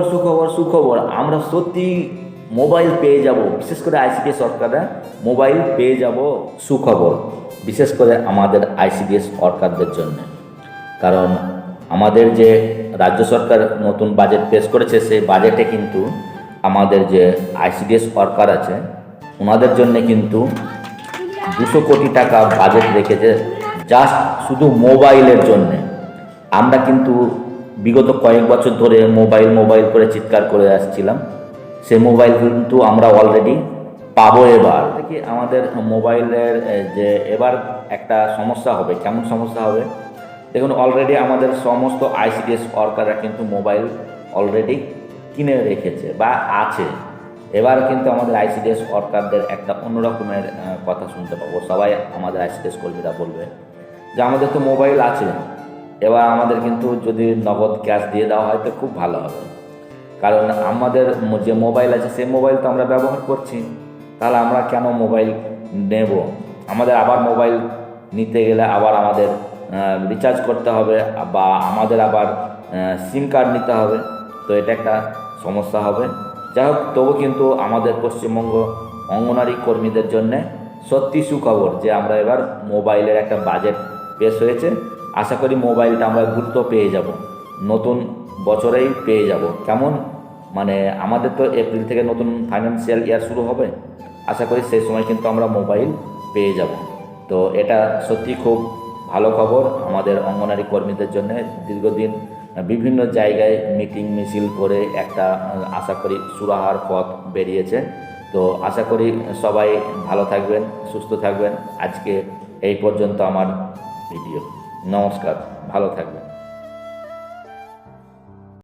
সুখবর সুখবর আমরা সত্যি মোবাইল পেয়ে যাব, বিশেষ করে আইসিডিএস সরকাররা মোবাইল পেয়ে যাব। সুখবর বিশেষ করে আমাদের আইসিডিএস সরকারদের জন্য, কারণ আমাদের যে রাজ্য সরকার নতুন বাজেট পেশ করেছে, সেই বাজেটে কিন্তু আমাদের যে আইসিডিএস সরকার আছে ওনাদের জন্য কিন্তু 200 কোটি টাকা বাজেট রেখেছে জাস্ট শুধু মোবাইলের জন্যে। আমরা কিন্তু বিগত কয়েক বছর ধরে মোবাইল মোবাইল করে চিৎকার করে আসছিলাম, সে মোবাইল কিন্তু আমরা অলরেডি পাবো। এবার দেখি আমাদের মোবাইলের যে এবার একটা সমস্যা হবে। কেমন সমস্যা হবে দেখুন, অলরেডি আমাদের সমস্ত আইসিডিএস ওয়ার্কাররা কিন্তু মোবাইল অলরেডি কিনে রেখেছে বা আছে। এবার কিন্তু আমাদের আইসিডিএস ওয়ার্কারদের একটা অন্যরকমের কথা শুনতে পাবো। সবাই আমাদের আইসিডিএস কর্মীরা বলবে যে আমাদের তো মোবাইল আছে, এবার আমাদের কিন্তু যদি নগদ ক্যাশ দিয়ে দেওয়া হয় তো খুব ভালো হবে, কারণ আমাদের যে মোবাইল আছে সেই মোবাইল তো আমরা ব্যবহার করছি, তাহলে আমরা কেন মোবাইল নেব? আমাদের আবার মোবাইল নিতে গেলে আবার আমাদের রিচার্জ করতে হবে বা আমাদের আবার সিম কার্ড নিতে হবে, তো এটা একটা সমস্যা হবে। যাই হোক, তবু কিন্তু আমাদের পশ্চিমবঙ্গ অঙ্গনারী কর্মীদের জন্যে সত্যি সুখবর যে আমরা এবার মোবাইলের একটা বাজেট পেশ হয়েছে। আশা করি মোবাইলটা আমরা দ্রুত পেয়ে যাব, নতুন বছরেই পেয়ে যাব। কেমন মানে আমাদের তো এপ্রিল থেকে নতুন ফাইন্যান্সিয়াল ইয়ার শুরু হবে, আশা করি সেই সময় কিন্তু আমরা মোবাইল পেয়ে যাব। তো এটা সত্যি খুব ভালো খবর আমাদের অঙ্গনারী কর্মীদের জন্য। দীর্ঘদিন বিভিন্ন জায়গায় মিটিং মিছিল করে একটা আশা করি সুরাহার পথ বেরিয়েছে। তো আশা করি সবাই ভালো থাকবেন, সুস্থ থাকবেন। আজকে এই পর্যন্ত আমার ভিডিও। নমস্কার, ভালো থাকবেন।